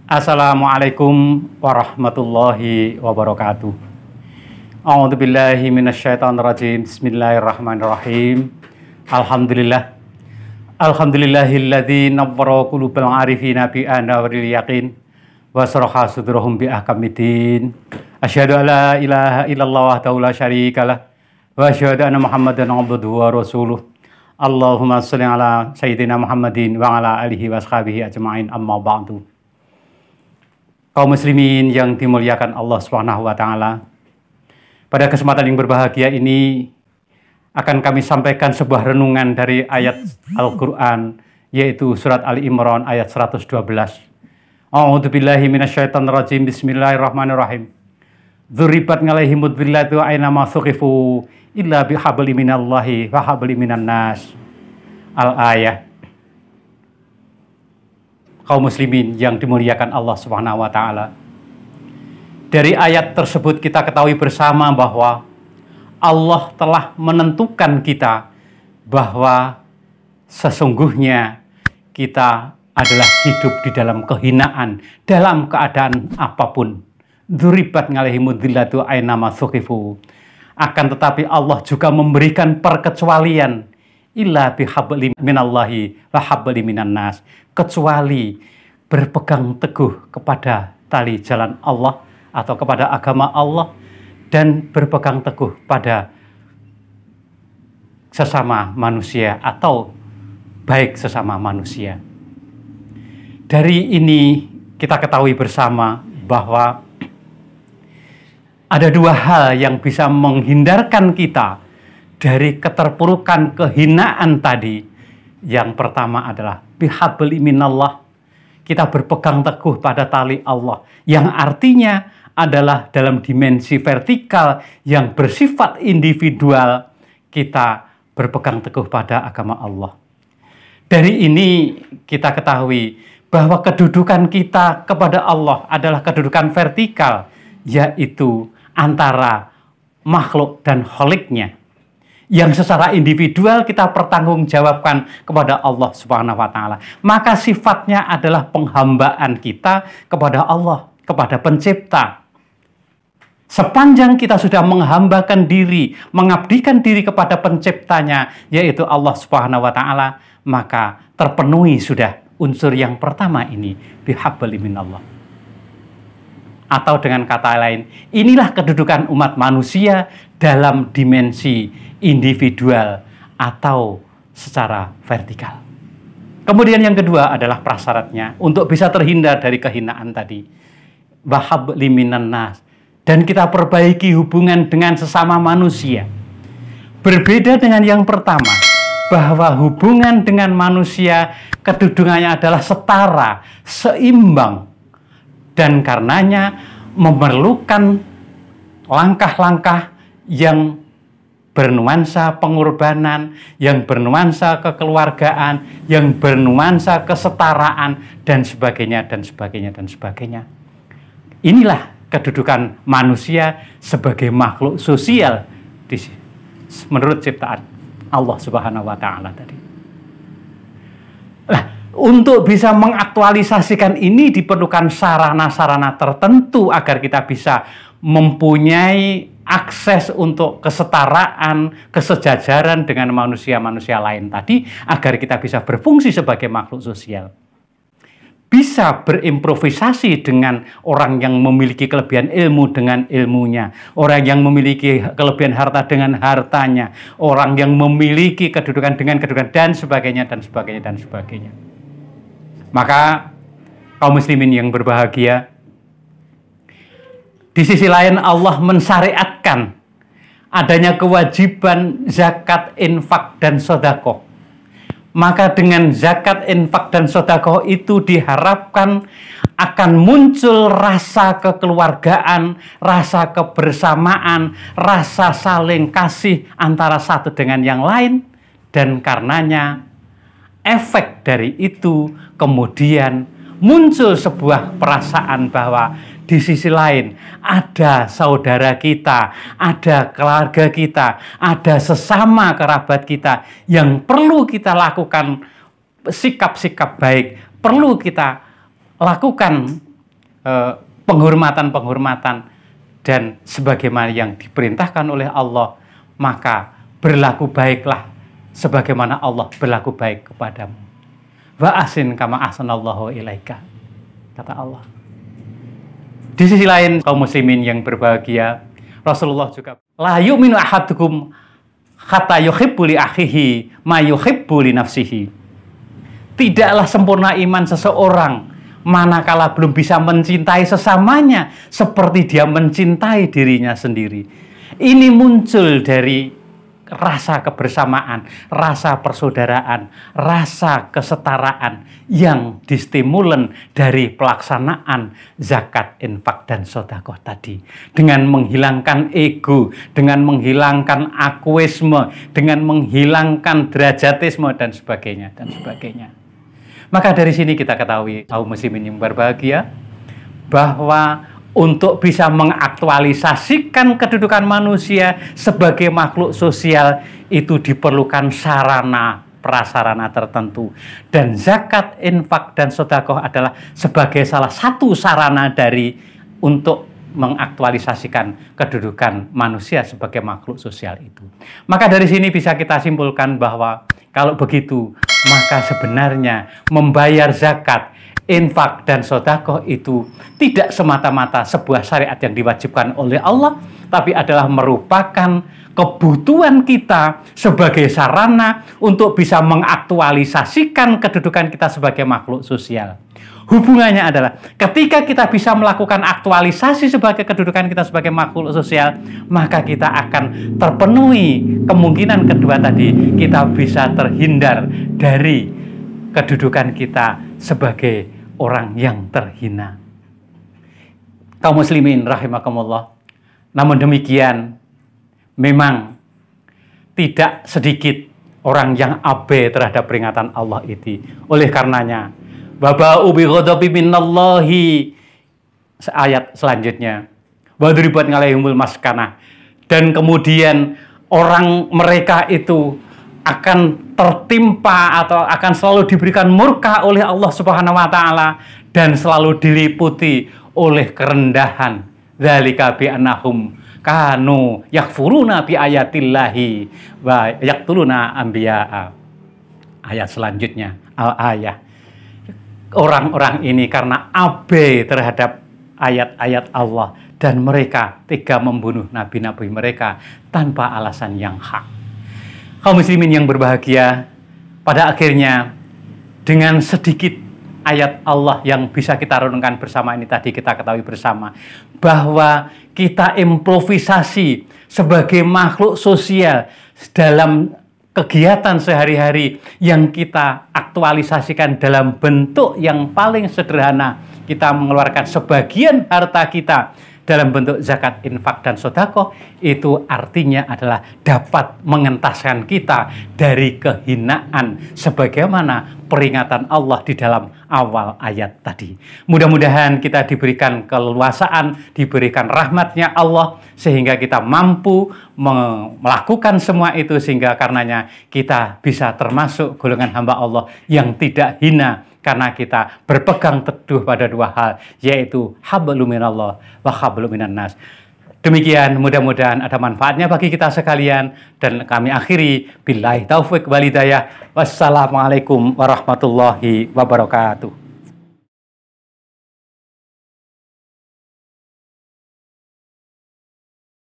Assalamualaikum warahmatullahi wabarakatuh. A'udzubillahi minasyaitonirrajim. Bismillahirrahmanirrahim. Alhamdulillah. Alhamdulillahilladzi nawwara qulubal arifina bi anwaril yaqin wa saraha sudurhum bi ahkamiddin. Asyhadu an la ilaha illallah wahdahu la syarikalah wa asyhadu anna Muhammadan abduhu wa rasuluh. Allahumma shalli ala sayyidina Muhammadin wa ala alihi washabihi ajma'in, amma ba'du. Kaum muslimin yang dimuliakan Allah Subhanahu wa taala. Pada kesempatan yang berbahagia ini akan kami sampaikan sebuah renungan dari ayat Al-Qur'an, yaitu surat Ali Imran ayat 112. A'udzubillahi minasyaitonirrajim. Bismillahirrahmanirrahim. Dzuribat ngalaihimud dzillatu aina ma thuqifu illa bihabli minallahi wa habli minan nas. Al-ayah. Kaum muslimin yang dimuliakan Allah Subhanahu wa taala. Dari ayat tersebut kita ketahui bersama bahwa Allah telah menentukan kita bahwa sesungguhnya kita adalah hidup di dalam kehinaan dalam keadaan apapun. Dzuribat ngalaihimud dzillatu aina ma thuqifu. Akan tetapi Allah juga memberikan perkecualian, illa bihabli minallahi wa habli minan nas, kecuali berpegang teguh kepada tali jalan Allah atau kepada agama Allah dan berpegang teguh pada sesama manusia atau baik sesama manusia. Dari ini kita ketahui bersama bahwa ada dua hal yang bisa menghindarkan kita dari keterpurukan kehinaan tadi. Yang pertama adalah bihabli minallah, kita berpegang teguh pada tali Allah, yang artinya adalah dalam dimensi vertikal yang bersifat individual, kita berpegang teguh pada agama Allah. Dari ini kita ketahui bahwa kedudukan kita kepada Allah adalah kedudukan vertikal, yaitu antara makhluk dan kholiknya, yang secara individual kita pertanggungjawabkan kepada Allah Subhanahu wa taala. Maka sifatnya adalah penghambaan kita kepada Allah, kepada pencipta. Sepanjang kita sudah menghambakan diri, mengabdikan diri kepada penciptanya, yaitu Allah Subhanahu wa taala, maka terpenuhi sudah unsur yang pertama ini, bihabli minallah. Atau dengan kata lain, inilah kedudukan umat manusia dalam dimensi individual atau secara vertikal. Kemudian yang kedua adalah prasyaratnya untuk bisa terhindar dari kehinaan tadi. Wahabli minan nas. Dan kita perbaiki hubungan dengan sesama manusia. Berbeda dengan yang pertama, bahwa hubungan dengan manusia kedudukannya adalah setara, seimbang. Dan karenanya memerlukan langkah-langkah yang bernuansa pengorbanan, yang bernuansa kekeluargaan, yang bernuansa kesetaraan, dan sebagainya, dan sebagainya, dan sebagainya. Inilah kedudukan manusia sebagai makhluk sosial menurut ciptaan Allah Subhanahu wa taala tadi. Untuk bisa mengaktualisasikan ini diperlukan sarana-sarana tertentu agar kita bisa mempunyai akses untuk kesetaraan, kesejajaran dengan manusia-manusia lain tadi, agar kita bisa berfungsi sebagai makhluk sosial. Bisa berimprovisasi dengan orang yang memiliki kelebihan ilmu dengan ilmunya, orang yang memiliki kelebihan harta dengan hartanya, orang yang memiliki kedudukan dengan kedudukan, dan sebagainya, dan sebagainya, dan sebagainya. Maka kaum muslimin yang berbahagia, di sisi lain Allah mensyariatkan adanya kewajiban zakat, infak, dan sedekah. Maka dengan zakat, infak, dan sedekah itu diharapkan akan muncul rasa kekeluargaan, rasa kebersamaan, rasa saling kasih antara satu dengan yang lain. Dan karenanya efek dari itu kemudian muncul sebuah perasaan bahwa di sisi lain ada saudara kita, ada keluarga kita, ada sesama kerabat kita yang perlu kita lakukan sikap-sikap baik, perlu kita lakukan penghormatan-penghormatan dan sebagaimana yang diperintahkan oleh Allah, maka berlaku baiklah sebagaimana Allah berlaku baik kepadamu. Wa ahsin kama ahsanallahu ilaika, kata Allah. Di sisi lain, kaum muslimin yang berbahagia, Rasulullah juga la yu'minu ahadukum hatta yuhibbu li akhihi ma yuhibbu li nafsihi. Tidaklah sempurna iman seseorang manakala belum bisa mencintai sesamanya seperti dia mencintai dirinya sendiri. Ini muncul dari rasa kebersamaan, rasa persaudaraan, rasa kesetaraan yang distimulan dari pelaksanaan zakat, infak, dan sedekah tadi. Dengan menghilangkan ego, dengan menghilangkan akuisme, dengan menghilangkan derajatisme, dan sebagainya, dan sebagainya. Maka dari sini kita ketahui, kaum muslimin yang berbahagia, bahwa untuk bisa mengaktualisasikan kedudukan manusia sebagai makhluk sosial itu diperlukan sarana prasarana tertentu, dan zakat, infak, dan sedekah adalah sebagai salah satu sarana dari untuk mengaktualisasikan kedudukan manusia sebagai makhluk sosial itu. Maka dari sini bisa kita simpulkan bahwa kalau begitu, maka sebenarnya membayar zakat, infak, dan sedekah itu tidak semata-mata sebuah syariat yang diwajibkan oleh Allah, tapi adalah merupakan kebutuhan kita sebagai sarana untuk bisa mengaktualisasikan kedudukan kita sebagai makhluk sosial. Hubungannya adalah ketika kita bisa melakukan aktualisasi sebagai kedudukan kita sebagai makhluk sosial, maka kita akan terpenuhi kemungkinan kedua tadi, kita bisa terhindar dari kedudukan kita sebagai orang yang terhina. Kaum muslimin rahimakumullah. Namun demikian, memang tidak sedikit orang yang abai terhadap peringatan Allah itu. Oleh karenanya, baba'u bi ghadabi minallahi, ayat selanjutnya, wa duribat ngalaihimul maskanah, dan kemudian orang mereka itu akan tertimpa atau akan selalu diberikan murka oleh Allah Subhanahu wa taala dan selalu diliputi oleh kerendahan. Dzalika bi annahum kanu yakfuruna bi ayatillahi wa yaqtuluna anbiya'a. Ayat selanjutnya, al-ayah. Orang-orang ini karena abai terhadap ayat-ayat Allah dan mereka tega membunuh nabi-nabi mereka tanpa alasan yang hak. Kaum muslimin yang berbahagia, pada akhirnya dengan sedikit ayat Allah yang bisa kita renungkan bersama ini tadi, kita ketahui bersama bahwa kita improvisasi sebagai makhluk sosial dalam kegiatan sehari-hari yang kita aktualisasikan dalam bentuk yang paling sederhana. Kita mengeluarkan sebagian harta kita dalam bentuk zakat, infak, dan sedekah, itu artinya adalah dapat mengentaskan kita dari kehinaan sebagaimana peringatan Allah di dalam awal ayat tadi. Mudah-mudahan kita diberikan keleluasaan, diberikan rahmatnya Allah sehingga kita mampu melakukan semua itu, sehingga karenanya kita bisa termasuk golongan hamba Allah yang tidak hina karena kita berpegang teguh pada dua hal, yaitu hablum minallah wa hablum minan nas. Demikian, mudah-mudahan ada manfaatnya bagi kita sekalian, dan kami akhiri billahi taufiq wal hidayah. Wassalamualaikum warahmatullahi wabarakatuh.